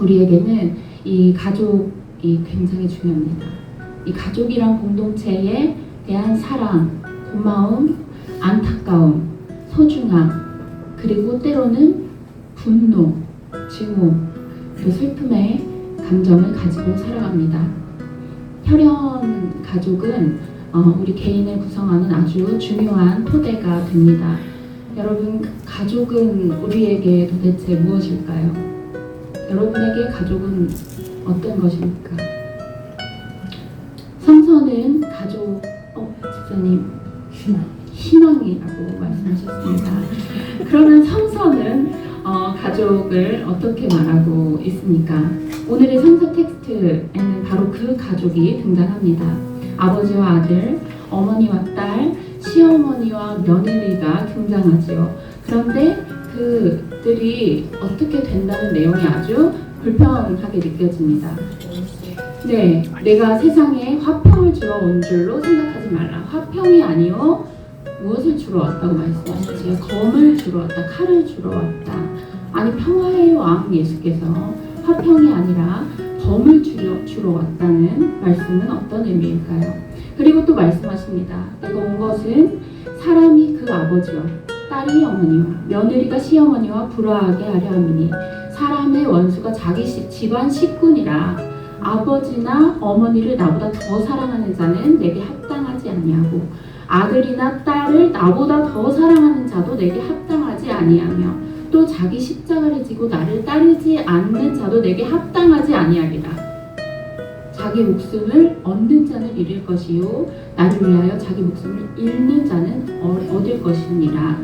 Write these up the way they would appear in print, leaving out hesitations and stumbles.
우리에게는 이 가족이 굉장히 중요합니다. 이 가족이란 공동체에 대한 사랑, 고마움, 안타까움, 소중함, 그리고 때로는 분노, 증오, 또 슬픔의 감정을 가지고 살아갑니다. 혈연 가족은 우리 개인을 구성하는 아주 중요한 토대가 됩니다. 여러분, 가족은 우리에게 도대체 무엇일까요? 여러분에게 가족은 어떤 것입니까? 성서는 가족, 집사님, 희망이라고 말씀하셨습니다. 그러면 성서는 가족을 어떻게 말하고 있습니까? 오늘의 성서 텍스트에는 바로 그 가족이 등장합니다. 아버지와 아들, 어머니와 딸, 시어머니와 며느리가 등장하지요. 그런데 그들이 어떻게 된다는 내용이 아주 불편하게 느껴집니다. 네, 내가 세상에 화평을 주러 온 줄로 생각하지 말라. 화평이 아니요 무엇을 주러 왔다고 말씀하셨지요? 검을 주러 왔다, 칼을 주러 왔다. 아니, 평화의 왕 예수께서 화평이 아니라 검을 주러 왔다는 말씀은 어떤 의미일까요? 그리고 또 말씀하십니다. 내가 온 것은 사람이 그 아버지와 딸이 어머니와 며느리가 시어머니와 불화하게 하려 함이니 사람의 원수가 자기 집안 식군이라. 아버지나 어머니를 나보다 더 사랑하는 자는 내게 합당하지 아니하고 아들이나 딸을 나보다 더 사랑하는 자도 내게 합당하지 아니하며 또 자기 십자가를 지고 나를 따르지 않는 자도 내게 합당하지 아니하리라. 자기 목숨을 얻는 자는 잃을 것이요 나를 위하여 자기 목숨을 잃는 자는 얻을 것이니라.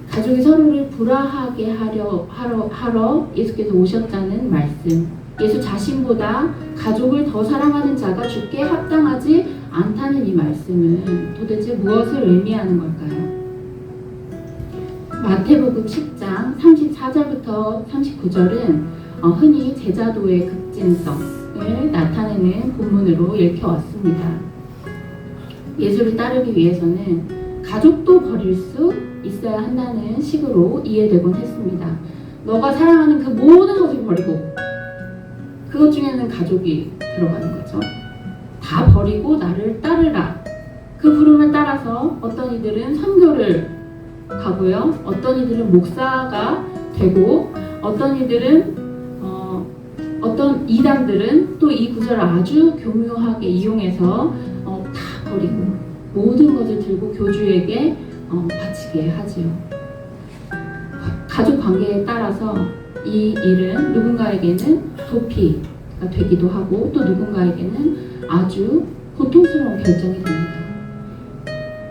가족이 서로를 불화하게 하러 예수께서 오셨다는 말씀. 예수 자신보다 가족을 더 사랑하는 자가 죽게 합당하지 않다는 이 말씀은 도대체 무엇을 의미하는 걸까요? 마태복음 10장 34절부터 39절은 흔히 제자도의 급진성을 나타내는 본문으로 읽혀왔습니다. 예수를 따르기 위해서는 가족도 버릴 수 있어야 한다는 식으로 이해되곤 했습니다. 너가 사랑하는 그 모든 것을 버리고, 그것 중에는 가족이 들어가는 거죠. 다 버리고 나를 따르라. 그 부름을 따라서 어떤 이들은 선교를 가고요, 어떤 이들은 목사가 되고, 어떤 이들은 어떤 이단들은 또 이 구절을 아주 교묘하게 이용해서 다 버리고 모든 것을 들고 교주에게 바치게 하지요. 가족 관계에 따라서 이 일은 누군가에게는 도피가 되기도 하고 또 누군가에게는 아주 고통스러운 결정이 됩니다.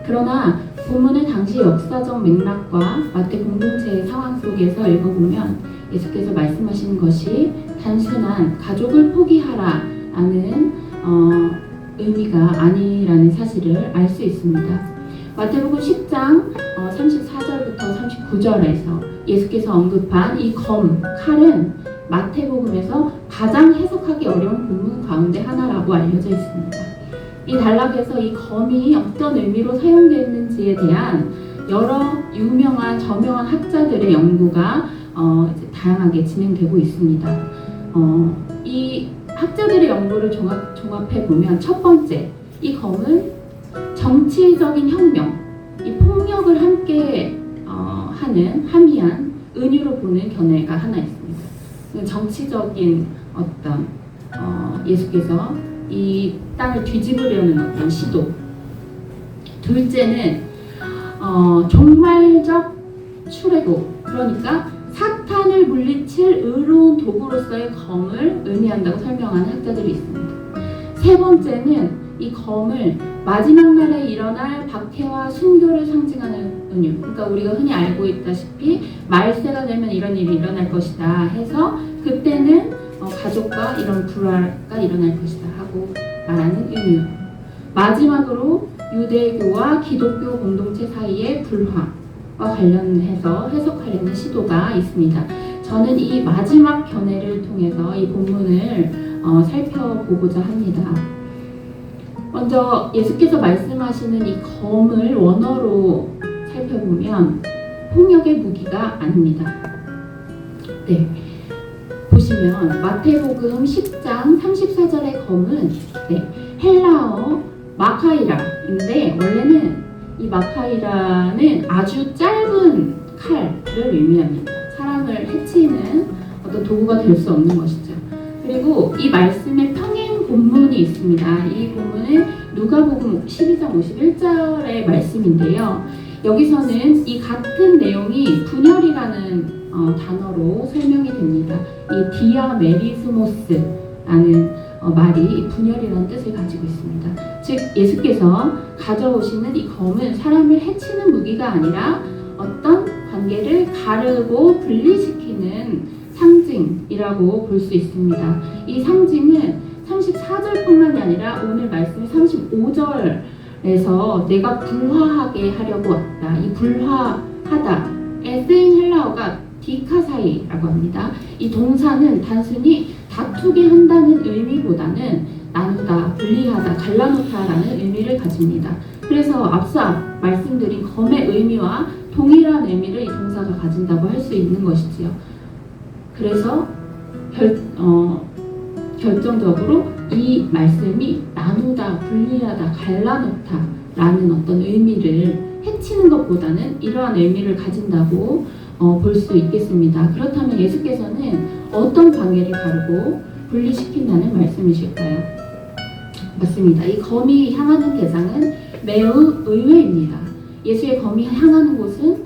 그러나 본문을 당시 역사적 맥락과 마태 공동체의 상황 속에서 읽어보면 예수께서 말씀하시는 것이 단순한 가족을 포기하라라는 의미가 아니라는 사실을 알 수 있습니다. 마태복음 10장 34절부터 39절에서 예수께서 언급한 이 검, 칼은 마태복음에서 가장 해석하기 어려운 본문 가운데 하나라고 알려져 있습니다. 이 단락에서 이 검이 어떤 의미로 사용됐는지에 대한 여러 유명한 저명한 학자들의 연구가 이제 다양하게 진행되고 있습니다. 이 학자들의 연구를 종합해 보면 첫 번째, 이 검은 정치적인 혁명, 이 폭력을 함께 하는 함의한 은유로 보는 견해가 하나 있습니다. 정치적인 어떤 예수께서 이 땅을 뒤집으려는 어떤 시도. 둘째는 종말적 출애굽, 그러니까 사탄을 물리칠 의로운 도구로서의 검을 의미한다고 설명하는 학자들이 있습니다. 세 번째는 이 검을 마지막 날에 일어날 박해와 순교를 상징하는 은유. 그러니까 우리가 흔히 알고 있다시피 말세가 되면 이런 일이 일어날 것이다 해서 그때는 가족과 이런 불화가 일어날 것이다 하고 말하는 은유. 마지막으로 유대교와 기독교 공동체 사이의 불화와 관련해서 해석하려는 시도가 있습니다. 저는 이 마지막 견해를 통해서 이 본문을 살펴보고자 합니다. 먼저 예수께서 말씀하시는 이 검을 원어로 살펴보면 폭력의 무기가 아닙니다. 네, 보시면 마태복음 10장 34절의 검은 헬라어 마카이라인데 원래는 이 마카이라는 아주 짧은 칼을 의미합니다. 사람을 해치는 어떤 도구가 될 수 없는 것이죠. 그리고 이 말씀에 평행 본문이 있습니다. 이 본문은 누가복음 12장 51절의 말씀인데요. 여기서는 이 같은 내용이 분열이라는 단어로 설명이 됩니다. 이 디아메리스모스라는 말이 분열이라는 뜻을 가지고 있습니다. 즉 예수께서 가져오시는 이 검은 사람을 해치는 무기가 아니라 어떤 관계를 가르고 분리시키는 상징이라고 볼 수 있습니다. 이 상징은 34절뿐만이 아니라 오늘 말씀의 35절에서 내가 불화하게 하려고 왔다. 이 불화하다에 쓰인 헬라어가 디카사이라고 합니다. 이 동사는 단순히 다투게 한다는 의미보다는 나누다, 분리하다, 갈라놓다라는 의미를 가집니다. 그래서 앞서 말씀드린 검의 의미와 동일한 의미를 이 동사가 가진다고 할 수 있는 것이지요. 그래서 결정적으로 이 말씀이 나누다, 분리하다, 갈라놓다라는 어떤 의미를 해치는 것보다는 이러한 의미를 가진다고 볼 수 있겠습니다. 그렇다면 예수께서는 어떤 관계를 가르고 분리시킨다는 말씀이실까요? 맞습니다. 이 검이 향하는 대상은 매우 의외입니다. 예수의 검이 향하는 곳은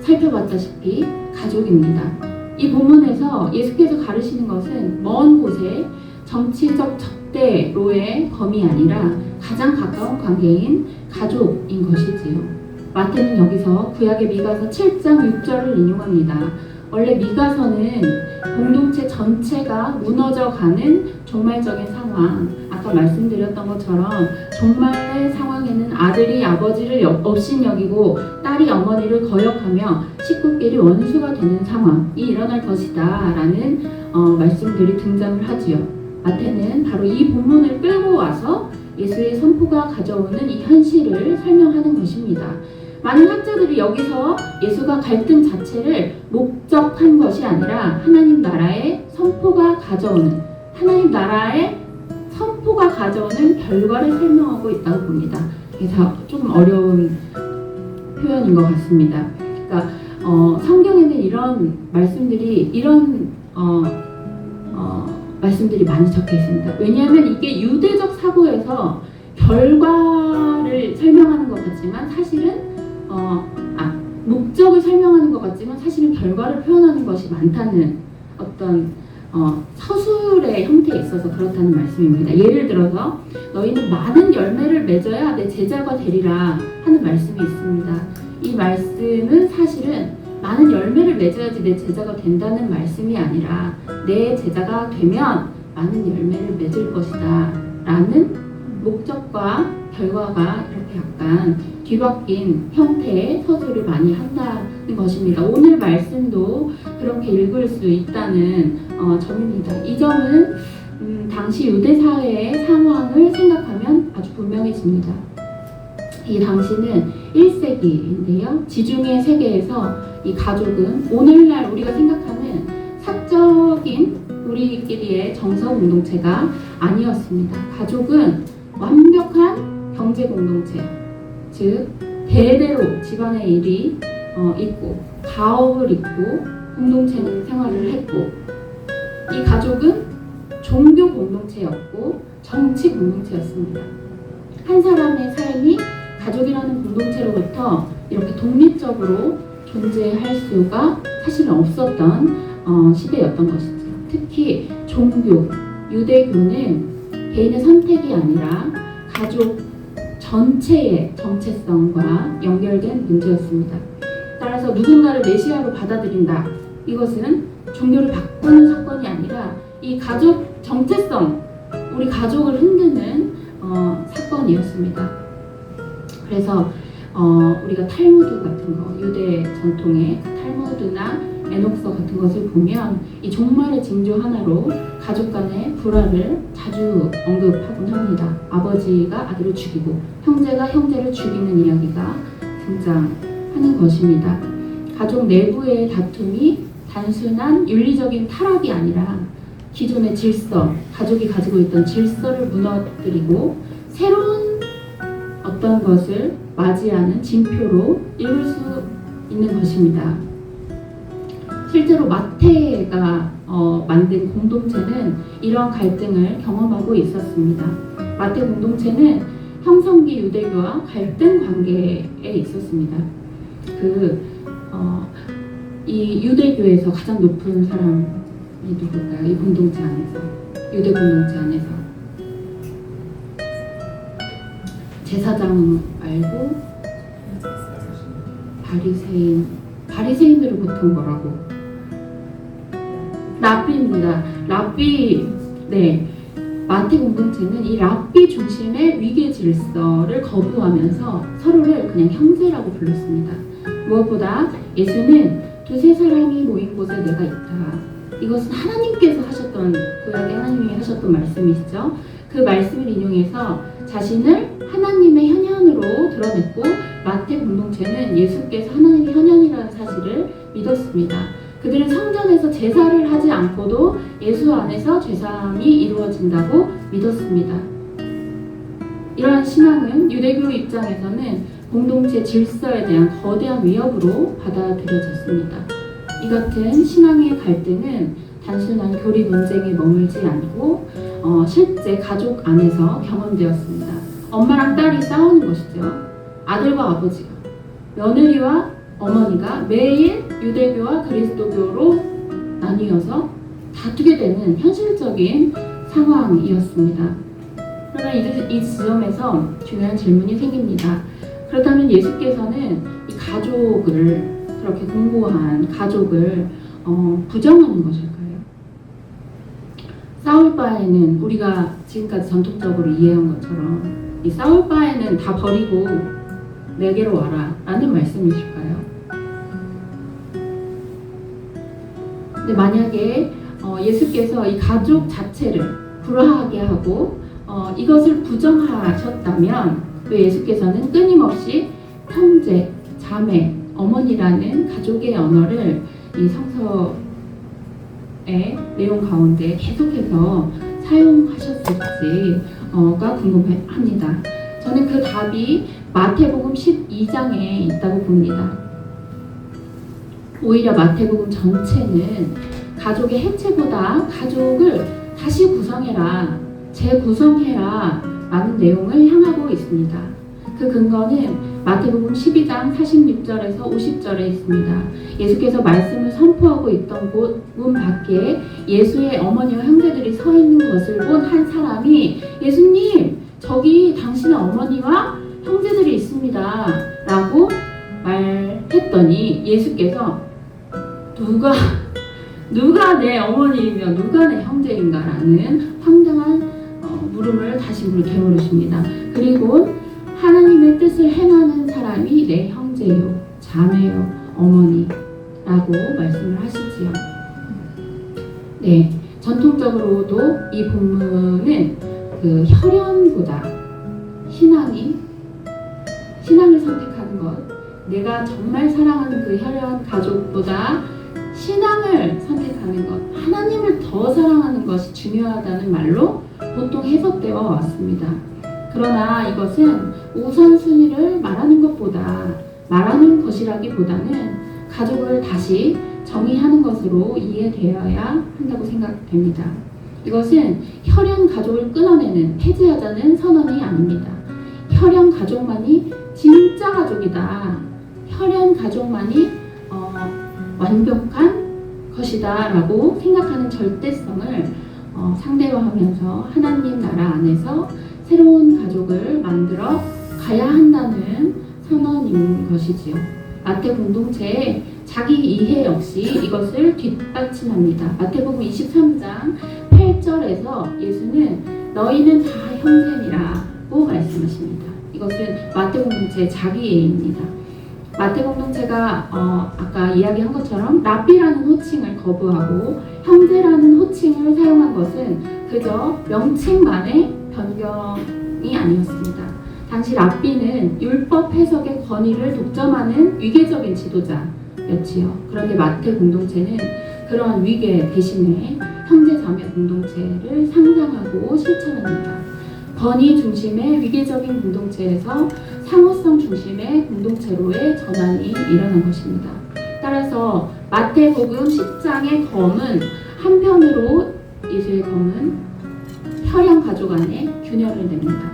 살펴봤다시피 가족입니다. 이 본문에서 예수께서 가르치는 것은 먼 곳에 정치적 적대로의 검이 아니라 가장 가까운 관계인 가족인 것이지요. 마태는 여기서 구약의 미가서 7장 6절을 인용합니다. 원래 미가서는 공동체 전체가 무너져가는 종말적인 상황, 아까 말씀드렸던 것처럼 종말의 상황에는 아들이 아버지를 업신여기고 딸이 어머니를 거역하며 식구끼리 원수가 되는 상황이 일어날 것이다 라는 말씀들이 등장을 하지요. 마태는 바로 이 본문을 끌고 와서 예수의 선포가 가져오는 이 현실을 설명하는 것입니다. 많은 학자들이 여기서 예수가 갈등 자체를 목적한 것이 아니라 하나님 나라의 선포가 가져오는 결과를 설명하고 있다고 봅니다. 그래서 조금 어려운 표현인 것 같습니다. 그러니까 성경에는 이런 말씀들이 많이 적혀 있습니다. 왜냐하면 이게 유대적 사고에서 결과를 설명하는 것 같지만 사실은 목적을 설명하는 것 같지만 사실은 결과를 표현하는 것이 많다는 어떤 서술의 형태에 있어서 그렇다는 말씀입니다. 예를 들어서 너희는 많은 열매를 맺어야 내 제자가 되리라 하는 말씀이 있습니다. 이 말씀은 사실은 많은 열매를 맺어야지 내 제자가 된다는 말씀이 아니라 내 제자가 되면 많은 열매를 맺을 것이다 라는 목적과 결과가 이렇게 약간 뒤바뀐 형태의 서술을 많이 한다는 것입니다. 오늘 말씀도 그렇게 읽을 수 있다는 점입니다. 이 점은 당시 유대 사회의 상황을 생각하면 아주 분명해집니다. 이 당시는 1세기인데요. 지중해 세계에서 이 가족은 오늘날 우리가 생각하는 사적인 우리끼리의 정서 공동체가 아니었습니다. 가족은 완벽한 경제 공동체, 즉 대대로 집안의 일이 있고 가업을 잇고 공동체는 생활을 했고 이 가족은 종교 공동체였고 정치 공동체였습니다. 한 사람의 삶이 가족이라는 공동체로부터 이렇게 독립적으로 존재할 수가 사실은 없었던 시대였던 것이죠. 특히 종교, 유대교는 개인의 선택이 아니라 가족 전체의 정체성과 연결된 문제였습니다. 따라서 누군가를 메시아로 받아들인다. 이것은 종교를 바꾸는 사건이 아니라 이 가족 정체성, 우리 가족을 흔드는 사건이었습니다. 그래서 우리가 탈무드 같은 거, 유대 전통의 탈무드나 에녹서 같은 것을 보면 이 종말의 징조 하나로 가족 간의 불화를 자주 언급하곤 합니다. 아버지가 아들을 죽이고 형제가 형제를 죽이는 이야기가 등장하는 것입니다. 가족 내부의 다툼이 단순한 윤리적인 타락이 아니라 기존의 질서, 가족이 가지고 있던 질서를 무너뜨리고 새로운 어떤 것을 맞이하는 징표로 이룰 수 있는 것입니다. 실제로 마태가 만든 공동체는 이러한 갈등을 경험하고 있었습니다. 마태 공동체는 형성기 유대교와 갈등 관계에 있었습니다. 이 유대교에서 가장 높은 사람이 누굴까요? 이 공동체 안에서, 유대 공동체 안에서 제사장 말고 바리새인들을 보통 뭐라고? 랍비입니다. 랍비, 네. 마태 공동체는 이 랍비 중심의 위계 질서를 거부하면서 서로를 그냥 형제라고 불렀습니다. 무엇보다 예수는 두세 사람이 모인 곳에 내가 있다. 이것은 하나님께서 하셨던, 구약의 하나님이 하셨던 말씀이시죠. 그 말씀을 인용해서 자신을 하나님의 현현으로 드러냈고, 마태 공동체는 예수께서 하나님의 현현이라는 사실을 믿었습니다. 그들은 성전에서 제사를 하지 않고도 예수 안에서 죄사함이 이루어진다고 믿었습니다. 이러한 신앙은 유대교 입장에서는 공동체 질서에 대한 거대한 위협으로 받아들여졌습니다. 이 같은 신앙의 갈등은 단순한 교리 논쟁에 머물지 않고 실제 가족 안에서 경험되었습니다. 엄마랑 딸이 싸우는 것이죠. 아들과 아버지가, 며느리와 어머니가 매일 유대교와 그리스도교로 나뉘어서 다투게 되는 현실적인 상황이었습니다. 그러나 이 지점에서 중요한 질문이 생깁니다. 그렇다면 예수께서는 이 가족을, 그렇게 공고한 가족을 부정하는 것일까요? 싸울 바에는, 우리가 지금까지 전통적으로 이해한 것처럼 이 싸울 바에는 다 버리고 내게로 와라 라는 말씀이실까요? 근데 만약에 예수께서 이 가족 자체를 불화하게 하고 이것을 부정하셨다면 왜 예수께서는 끊임없이 형제, 자매, 어머니라는 가족의 언어를 이 성서의 내용 가운데 계속해서 사용하셨을지가 궁금합니다. 저는 그 답이 마태복음 12장에 있다고 봅니다. 오히려 마태복음 전체는 가족의 해체보다 가족을 다시 구성해라, 재구성해라 라는 내용을 향하고 있습니다. 그 근거는 마태복음 12장 46절에서 50절에 있습니다. 예수께서 말씀을 선포하고 있던 곳 문 밖에 예수의 어머니와 형제들이 서 있는 것을 본 한 사람이, 예수님, 저기 당신의 어머니와 형제들이 있습니다 라고 말했더니 예수께서 누가 내 어머니이며 누가 내 형제인가 라는 황당한 물음을 다시 되물으십니다. 그리고 하나님의 뜻을 행하는 사람이 내 형제요, 자매요, 어머니라고 말씀을 하시지요. 네, 전통적으로도 이 본문은 그 혈연보다 신앙을 선택하는 것, 내가 정말 사랑하는 그 혈연 가족보다 신앙을 선택하는 것, 하나님을 더 사랑하는 것이 중요하다는 말로 보통 해석되어 왔습니다. 그러나 이것은 우선순위를 말하는 것이라기보다는 가족을 다시 정의하는 것으로 이해되어야 한다고 생각됩니다. 이것은 혈연 가족을 끊어내는, 폐지하자는 선언이 아닙니다. 혈연 가족만이 진짜 가족이다, 혈연 가족만이 완벽한 것이다 라고 생각하는 절대성을 상대화하면서 하나님 나라 안에서 새로운 가족을 만들어 가야 한다는 선언인 것이지요. 마태 공동체의 자기 이해 역시 이것을 뒷받침합니다. 마태복음 23장 8절에서 예수는 너희는 다 형제니라고 말씀하십니다. 이것은 마태 공동체의 자기 이해입니다. 마태 공동체가 아까 이야기한 것처럼 랍비라는 호칭을 거부하고 형제라는 호칭을 사용한 것은 그저 명칭만의 변경이 아니었습니다. 당시 랍비는 율법 해석의 권위를 독점하는 위계적인 지도자였지요. 그런데 마태 공동체는 그런 위계 대신에 형제자매 공동체를 상상하고 실천합니다. 권위 중심의 위계적인 공동체에서 상호성 중심의 공동체로의 전환이 일어난 것입니다. 따라서 마태복음 10장의 검은 한편으로 예수의 검은 혈연 가족 안에 균열을 냅니다.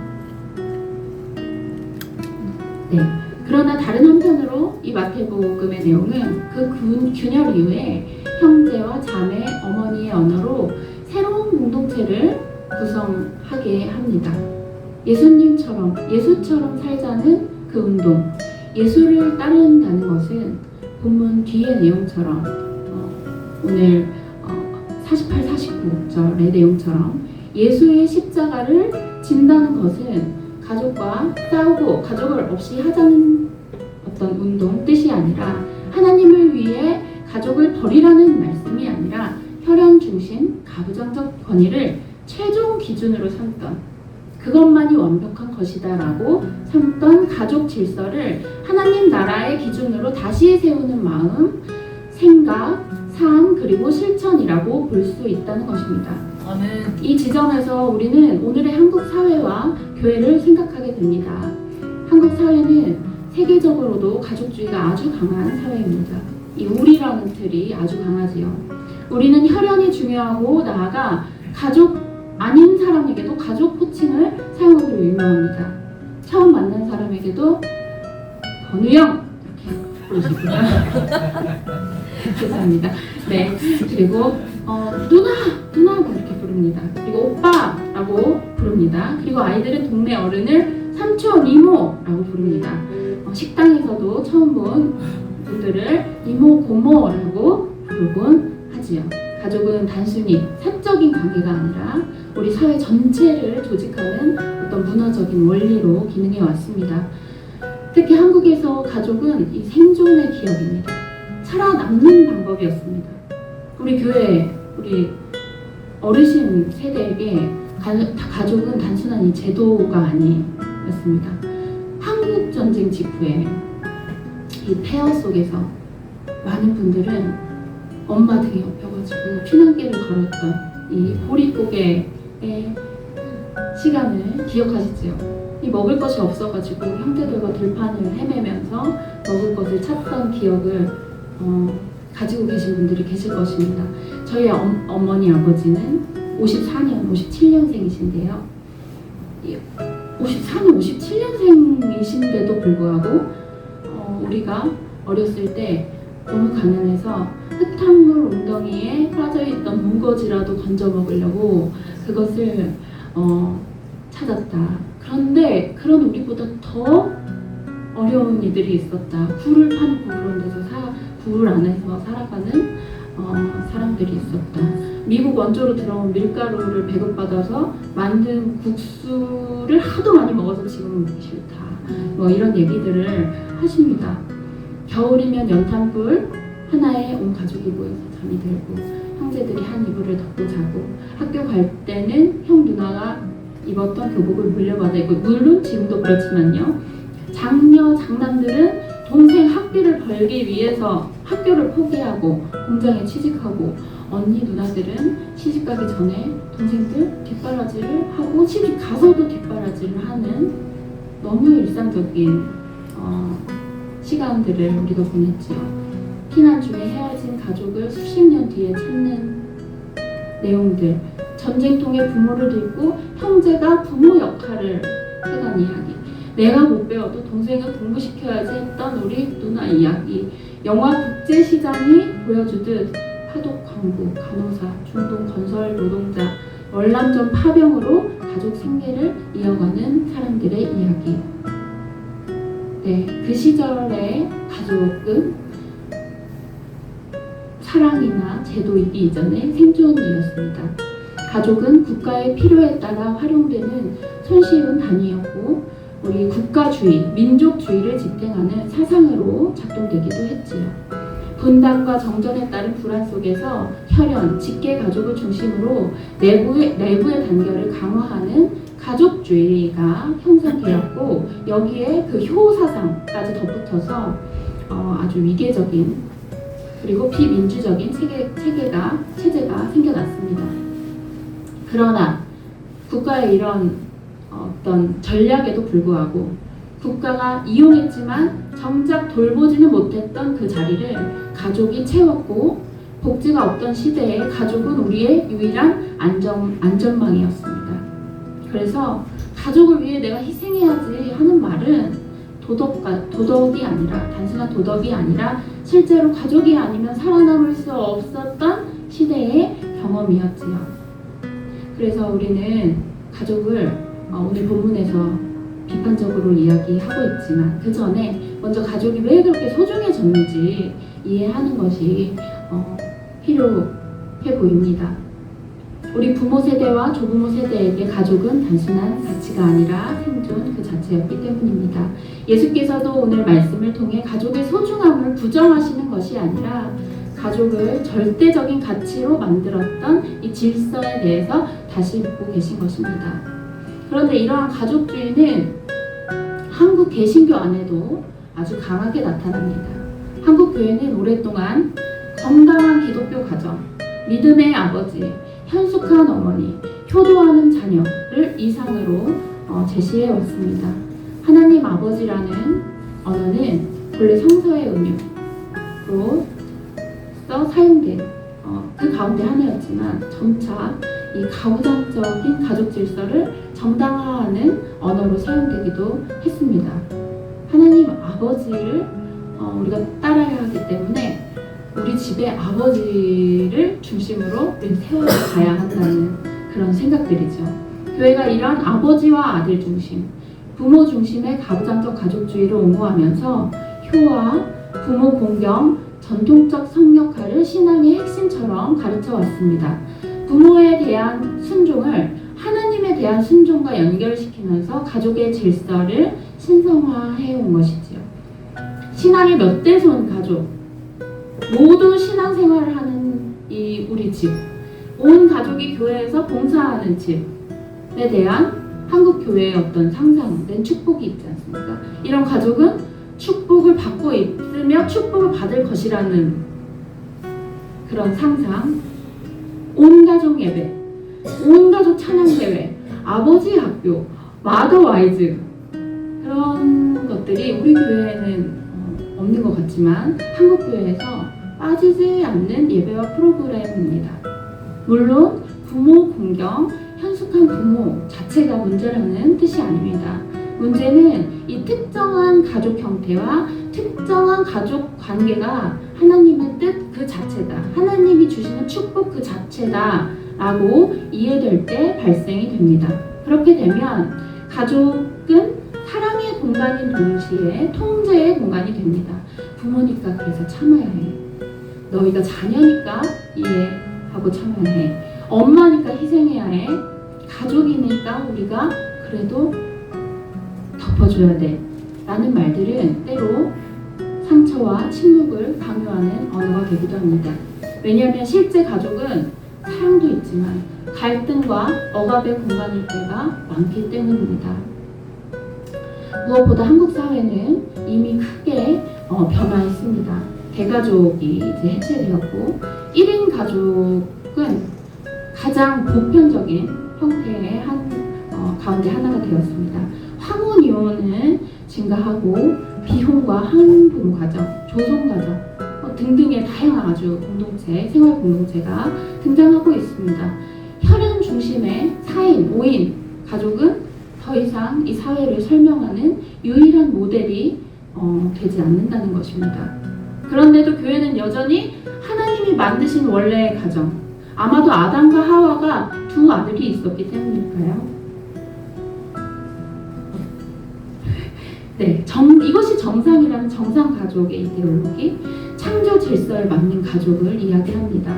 네. 그러나 다른 한편으로 이 마태복음의 내용은 그 균열 이후에 형제와 자매, 어머니의 언어로 새로운 공동체를 구성하게 합니다. 예수처럼 살자는 그 운동, 예수를 따른다는 것은 본문 뒤의 내용처럼 오늘 48, 49절의 내용처럼 예수의 십자가를 진다는 것은 가족과 싸우고 가족을 없이 하자는 어떤 운동 뜻이 아니라 하나님을 위해 가족을 버리라는 말씀이 아니라 혈연 중심 가부장적 권위를 최종 기준으로 삼던 그것만이 완벽한 것이다라고 삼던 가족 질서를 하나님 나라의 기준으로 다시 세우는 마음, 생각, 삶 그리고 실천이라고 볼 수 있다는 것입니다. 이 지점에서 우리는 오늘의 한국 사회와 교회를 생각하게 됩니다. 한국 사회는 세계적으로도 가족주의가 아주 강한 사회입니다. 이 우리라는 틀이 아주 강하지요. 우리는 혈연이 중요하고 나아가 가족 아닌 사람에게도 가족 호칭을 사용하기로 유명합니다. 처음 만난 사람에게도 번우영 이렇게 부르시고요. 죄송합니다. 네, 그리고 누나 이렇게 부릅니다. 그리고 오빠라고 부릅니다. 그리고 아이들은 동네 어른을 삼촌, 이모라고 부릅니다. 식당에서도 처음 본 분들을 이모, 고모라고 부르곤 하지요. 가족은 단순히 사적인 관계가 아니라 우리 사회 전체를 조직하는 어떤 문화적인 원리로 기능해 왔습니다. 특히 한국에서 가족은 이 생존의 기업입니다. 살아남는 방법이었습니다. 우리 교회, 우리 어르신 세대에게 가족은 단순한 이 제도가 아니었습니다. 한국전쟁 직후에 이 폐허 속에서 많은 분들은 엄마 등에 업혀가지고 피난길을 걸었던 이 보릿고개의 시간을 기억하시죠? 이 먹을 것이 없어가지고 형제들과 들판을 헤매면서 먹을 것을 찾던 기억을 가지고 계신 분들이 계실 것입니다. 저희 어머니 아버지는 54년, 57년생이신데요. 54년, 57년생이신데도 불구하고 우리가 어렸을 때 너무 가난해서 흙탕물 웅덩이에 빠져있던 뭉거지라도 건져 먹으려고 그것을 찾았다. 그런데 그런 우리보다 더 어려운 이들이 있었다. 굴을 파놓고 그런 데서 굴 안에서 살아가는 사람들이 있었다. 미국 원조로 들어온 밀가루를 배급받아서 만든 국수를 하도 많이 먹어서 지금은 먹기 싫다. 뭐 이런 얘기들을 하십니다. 겨울이면 연탄불 하나에 온 가족이 모여서 잠이 들고 형제들이 한 이불을 덮고 자고 학교 갈 때는 형 누나가 입었던 교복을 물려받아 입고 물론 지금도 그렇지만요. 장녀 장남들은 동생 학비를 벌기 위해서 학교를 포기하고 공장에 취직하고 언니 누나들은 시집가기 전에 동생들 뒷바라지를 하고 시집 가서도 뒷바라지를 하는 너무 일상적인 시간들을 우리가 보냈죠. 피난 중에 헤어진 가족을 수십 년 뒤에 찾는 내용들, 전쟁통에 부모를 잃고 형제가 부모 역할을 해간 이야기, 내가 못 배워도 동생을 공부시켜야지 했던 우리 누나 이야기, 영화 국제시장이 보여주듯 화독 광부, 간호사, 중동 건설 노동자, 월남전 파병으로 가족 생계를 이어가는 사람들의 이야기. 네, 그 시절의 가족은 사랑이나 제도이기 이전에 생존이었습니다. 가족은 국가의 필요에 따라 활용되는 손쉬운 단위였고 우리 국가주의, 민족주의를 지탱하는 사상으로 작동되기도 했지요. 분단과 정전에 따른 불안 속에서 혈연, 직계 가족을 중심으로 내부의 단결을 강화하는 가족주의가 형성되었고 여기에 그 효사상까지 덧붙어서 아주 위계적인 그리고 비민주적인 체제가 생겨났습니다. 그러나 국가의 이런 어떤 전략에도 불구하고 국가가 이용했지만 정작 돌보지는 못했던 그 자리를 가족이 채웠고, 복지가 없던 시대에 가족은 우리의 유일한 안전망이었습니다. 그래서 가족을 위해 내가 희생해야지 하는 말은 도덕이 아니라, 단순한 도덕이 아니라 실제로 가족이 아니면 살아남을 수 없었던 시대의 경험이었지요. 그래서 우리는 가족을 오늘 본문에서 비판적으로 이야기하고 있지만 그 전에 먼저 가족이 왜 그렇게 소중해졌는지 이해하는 것이 필요해 보입니다. 우리 부모 세대와 조부모 세대에게 가족은 단순한 가치가 아니라 생존 그 자체였기 때문입니다. 예수께서도 오늘 말씀을 통해 가족의 소중함을 부정하시는 것이 아니라 가족을 절대적인 가치로 만들었던 이 질서에 대해서 다시 묻고 계신 것입니다. 그런데 이러한 가족주의는 한국 개신교 안에도 아주 강하게 나타납니다. 한국 교회는 오랫동안 건강한 기독교 가정, 믿음의 아버지, 현숙한 어머니, 효도하는 자녀를 이상으로 제시해 왔습니다. 하나님 아버지라는 언어는 본래 성서의 은유로 사용된 그 가운데 하나였지만 점차 이 가부장적인 가족 질서를 정당화하는 언어로 사용되기도 했습니다. 하나님 아버지를 우리가 따라야 하기 때문에 우리 집의 아버지를 중심으로 세워가야 한다는 그런 생각들이죠. 교회가 이런 아버지와 아들 중심, 부모 중심의 가부장적 가족주의를 옹호하면서 효와 부모 공경, 전통적 성역할을 신앙의 핵심처럼 가르쳐 왔습니다. 부모에 대한 순종을 하나님에 대한 순종과 연결시키면서 가족의 질서를 신성화해 온 것이지요. 신앙의 몇 대손 가족, 모두 신앙생활을 하는 이 우리 집, 온 가족이 교회에서 봉사하는 집에 대한 한국 교회의 어떤 상상된 축복이 있지 않습니까? 이런 가족은 축복을 받고 있으며 축복을 받을 것이라는 그런 상상, 온 가족 예배, 온 가족 찬양 대회, 아버지 학교, 마더 와이즈, 그런 것들이 우리 교회에는 없는 것 같지만 한국 교회에서 빠지지 않는 예배와 프로그램입니다. 물론 부모 공경, 현숙한 부모 자체가 문제라는 뜻이 아닙니다. 문제는 이 특정한 가족 형태와 특정한 가족 관계가 하나님의 뜻 그 자체다, 하나님이 주시는 축복 그 자체다 라고 이해될 때 발생이 됩니다. 그렇게 되면 가족은 사랑의 공간인 동시에 통제의 공간이 됩니다. 부모니까 그래서 참아야 해, 너희가 자녀니까 이해하고 참아야 해, 엄마니까 희생해야 해, 가족이니까 우리가 그래도 덮어줘야 돼 라는 말들은 때로 상처와 침묵을 강요하는 언어가 되기도 합니다. 왜냐하면 실제 가족은 사랑도 있지만 갈등과 억압의 공간일 때가 많기 때문입니다. 무엇보다 한국 사회는 이미 크게 변화했습니다. 대가족이 이제 해체되었고 1인 가족은 가장 보편적인 형태의 가운데 하나가 되었습니다. 황혼이혼은 증가하고 비혼과 한부모 가정, 조성 가정 등등의 다양한 아주 공동체, 생활 공동체가 등장하고 있습니다. 혈연 중심의 4인, 5인 가족은 더 이상 이 사회를 설명하는 유일한 모델이 되지 않는다는 것입니다. 그런데도 교회는 여전히 하나님이 만드신 원래의 가정, 아마도 아담과 하와가 두 아들이 있었기 때문일까요? 네, 이것이 정상이라는 정상 가족의 이데올로기, 창조 질서에 맞는 가족을 이야기합니다.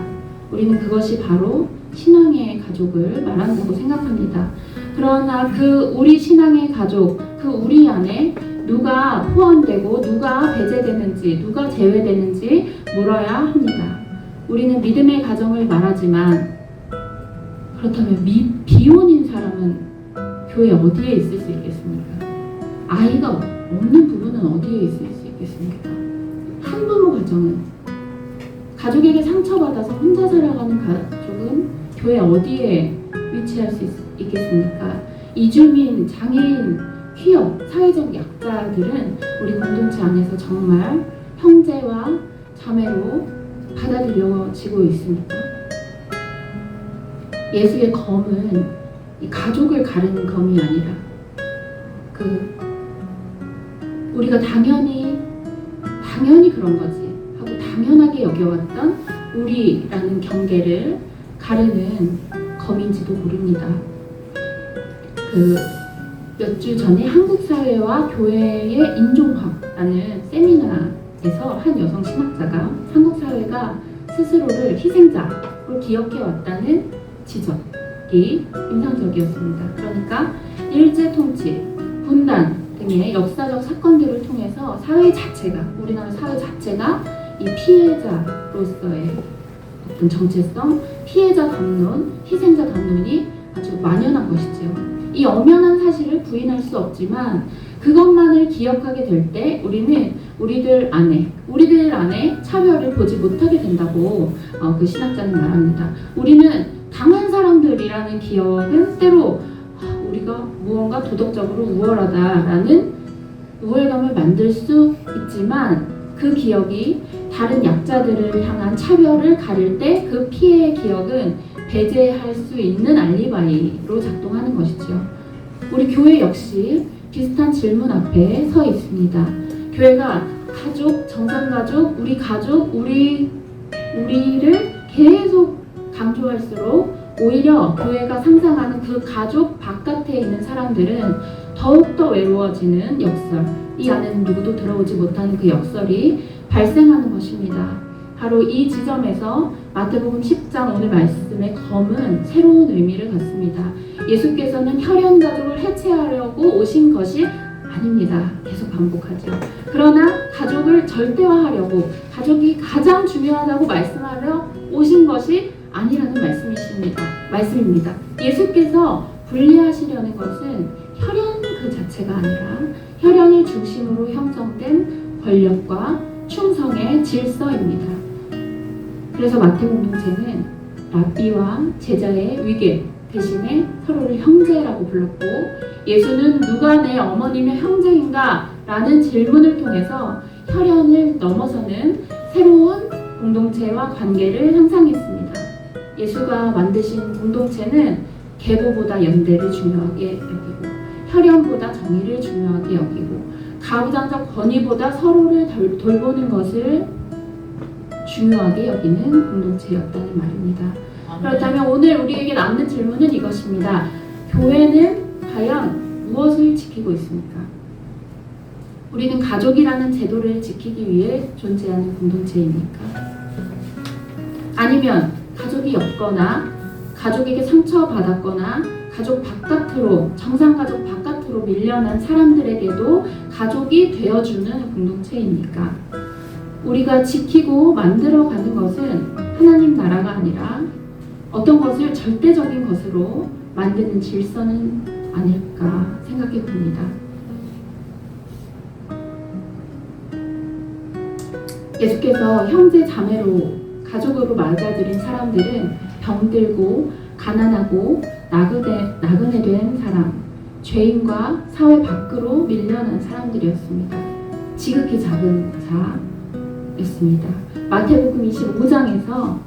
우리는 그것이 바로 신앙의 가족을 말한다고 생각합니다. 그러나 그 우리 신앙의 가족, 그 우리 안에 누가 포함되고 누가 배제되는지, 누가 제외되는지 물어야 합니다. 우리는 믿음의 가정을 말하지만 그렇다면 비혼인 사람은 교회 어디에 있을 수 있겠습니까? 아이가 없는 부부는 어디에 있을 수 있겠습니까? 한부모 가정은 가족에게 상처받아서 혼자 살아가는 가족은 교회 어디에 위치할 수 있겠습니까? 이주민, 장애인, 퀴어, 사회적 약자들은 우리 공동체 안에서 정말 형제와 자매로 받아들여지고 있습니까? 예수의 검은 이 가족을 가르는 검이 아니라 우리가 당연히 그런 거지 하고 당연하게 여겨왔던 우리라는 경계를 가르는 검인지도 모릅니다. 몇 주 전에 한국사회와 교회의 인종화라는 세미나에서 한 여성 신학자가 한국사회가 스스로를 희생자로 기억해왔다는 지적이 인상적이었습니다. 그러니까 일제통치, 분단 등의 역사적 사건들을 통해서 우리나라 사회 자체가 이 피해자로서의 어떤 정체성, 피해자 담론, 희생자 담론이 아주 만연한 것이죠. 이 엄연한 사실을 부인할 수 없지만 그것만을 기억하게 될 때 우리는 우리들 안에 차별을 보지 못하게 된다고 그 신학자는 말합니다. 우리는 당한 사람들이라는 기억은 때로 우리가 무언가 도덕적으로 우월하다라는 우월감을 만들 수 있지만 그 기억이 다른 약자들을 향한 차별을 가릴 때 그 피해의 기억은 배제할 수 있는 알리바이로 작동하는 것이죠. 우리 교회 역시 비슷한 질문 앞에 서 있습니다. 교회가 가족, 정상가족, 우리를 계속 강조할수록 오히려 교회가 상상하는 그 가족 바깥에 있는 사람들은 더욱더 외로워지는 역설, 이 안에는 누구도 들어오지 못하는 그 역설이 발생하는 것입니다. 바로 이 지점에서 마태복음 10장 오늘 말씀의 검은 새로운 의미를 갖습니다. 예수께서는 혈연 가족을 해체하려고 오신 것이 아닙니다. 계속 반복하죠. 그러나 가족을 절대화하려고, 가족이 가장 중요하다고 말씀하려 오신 것이 아니라는 말씀입니다. 예수께서 분리하시려는 것은 혈연 그 자체가 아니라 혈연을 중심으로 형성된 권력과 충성의 질서입니다. 그래서 마태 공동체는 랍비와 제자의 위계 대신에 서로를 형제라고 불렀고, 예수는 누가 내 어머니며 형제인가? 라는 질문을 통해서 혈연을 넘어서는 새로운 공동체와 관계를 형성했습니다. 예수가 만드신 공동체는 계보보다 연대를 중요하게 여기고, 혈연보다 정의를 중요하게 여기고, 가부장적 권위보다 서로를 돌보는 것을 중요하게 여기는 공동체였다는 말입니다. 그렇다면 오늘 우리에게 남는 질문은 이것입니다. 교회는 과연 무엇을 지키고 있습니까? 우리는 가족이라는 제도를 지키기 위해 존재하는 공동체입니까? 아니면 가족이 없거나 가족에게 상처받았거나 가족 바깥으로, 정상가족 바깥으로 밀려난 사람들에게도 가족이 되어주는 공동체입니까? 우리가 지키고 만들어가는 것은 하나님 나라가 아니라 어떤 것을 절대적인 것으로 만드는 질서는 아닐까 생각해 봅니다. 예수께서 형제 자매로 가족으로 맞아들인 사람들은 병들고 가난하고 나그네 된 사람, 죄인과 사회 밖으로 밀려난 사람들이었습니다. 지극히 작은 자였습니다. 마태복음 25장에서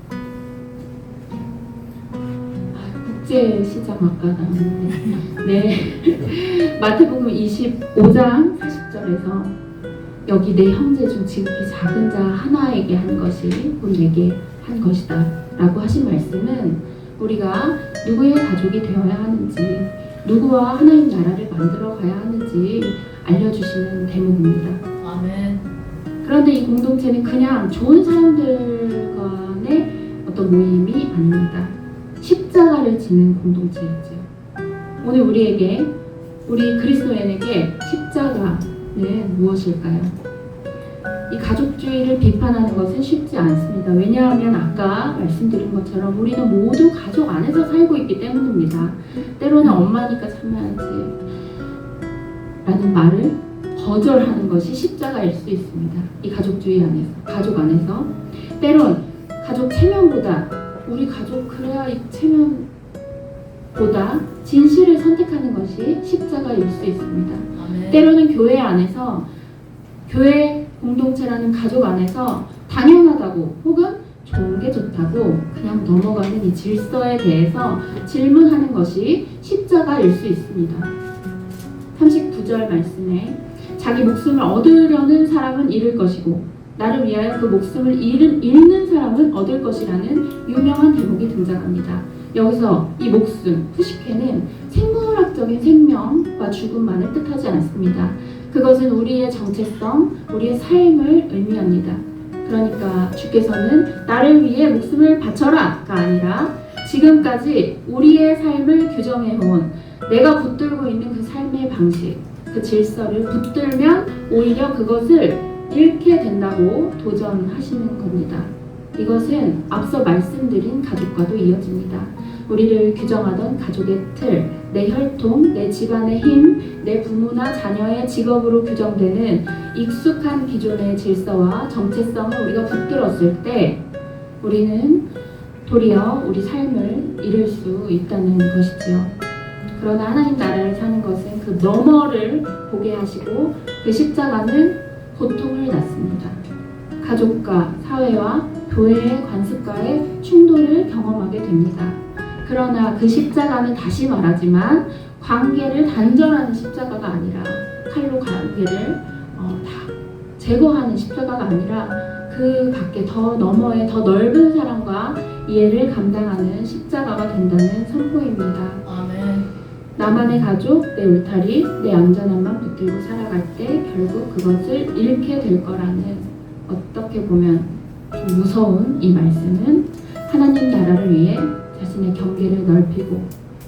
국제시장 아까 나왔는데 네 마태복음 25장 40절에서 여기 내 형제 중 지극히 작은 자 하나에게 한 것이 곧 내게 한 것이다 라고 하신 말씀은 우리가 누구의 가족이 되어야 하는지, 누구와 하나님 나라를 만들어 가야 하는지 알려주시는 대목입니다. 아멘. 그런데 이 공동체는 그냥 좋은 사람들 간의 어떤 모임이 아닙니다. 십자가를 지는 공동체였죠. 오늘 우리 그리스도인에게 십자가는 무엇일까요? 이 가족주의를 비판하는 것은 쉽지 않습니다. 왜냐하면 아까 말씀드린 것처럼 우리는 모두 가족 안에서 살고 있기 때문입니다. 때로는 엄마니까 참아야지 라는 말을 거절하는 것이 십자가일 수 있습니다. 이 가족주의 안에서, 가족 안에서 때론 가족 체면보다 우리 가족 그래야 이 체면보다 진실을 선택하는 것이 십자가일 수 있습니다. 아멘. 때로는 교회 안에서 교회 공동체라는 가족 안에서 당연하다고 혹은 좋은 게 좋다고 그냥 넘어가는 이 질서에 대해서 질문하는 것이 십자가일 수 있습니다. 39절 말씀에 자기 목숨을 얻으려는 사람은 잃을 것이고 나를 위하여 그 목숨을 잃는 사람은 얻을 것이라는 유명한 대목이 등장합니다. 여기서 이 목숨, 푸시케는 생물학적인 생명과 죽음만을 뜻하지 않습니다. 그것은 우리의 정체성, 우리의 삶을 의미합니다. 그러니까 주께서는 나를 위해 목숨을 바쳐라가 아니라 지금까지 우리의 삶을 규정해온 내가 붙들고 있는 그 삶의 방식, 그 질서를 붙들면 오히려 그것을 잃게 된다고 도전하시는 겁니다. 이것은 앞서 말씀드린 가족과도 이어집니다. 우리를 규정하던 가족의 틀, 내 혈통, 내 집안의 힘, 내 부모나 자녀의 직업으로 규정되는 익숙한 기존의 질서와 정체성을 우리가 붙들었을 때 우리는 도리어 우리 삶을 잃을 수 있다는 것이지요. 그러나 하나님 나라를 사는 것은 그 너머를 보게 하시고 그 십자가는 고통을 낳습니다. 가족과 사회와 교회의 관습과의 충돌을 경험하게 됩니다. 그러나 그 십자가는 다시 말하지만 관계를 단절하는 십자가가 아니라 칼로 관계를 다 제거하는 십자가가 아니라 그 밖에 더 너머의 더 넓은 사랑과 이해를 감당하는 십자가가 된다는 선포입니다. 아멘. 나만의 가족, 내 울타리, 내 안전함만 붙들고 살아갈 때 결국 그것을 잃게 될 거라는 어떻게 보면 좀 무서운 이 말씀은 하나님 나라를 위해 자신의 경계를 넓히고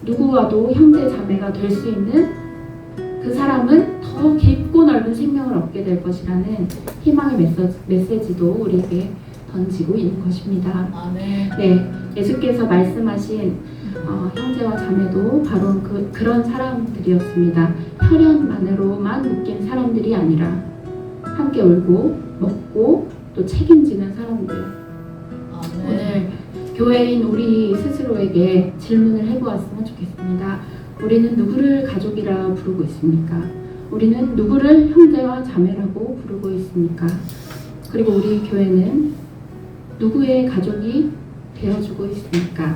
누구와도 형제 자매가 될 수 있는 그 사람은 더 깊고 넓은 생명을 얻게 될 것이라는 희망의 메시지도 우리에게 던지고 있는 것입니다. 아멘. 네, 예수께서 말씀하신 형제와 자매도 바로 그런 사람들이었습니다. 혈연만으로만 묶인 사람들이 아니라 함께 울고 먹고 또 책임지는 사람들. 아멘. 오늘 교회인 우리 스스로에게 질문을 해보았으면 좋겠습니다. 우리는 누구를 가족이라 부르고 있습니까? 우리는 누구를 형제와 자매라고 부르고 있습니까? 그리고 우리 교회는 누구의 가족이 되어주고 있습니까?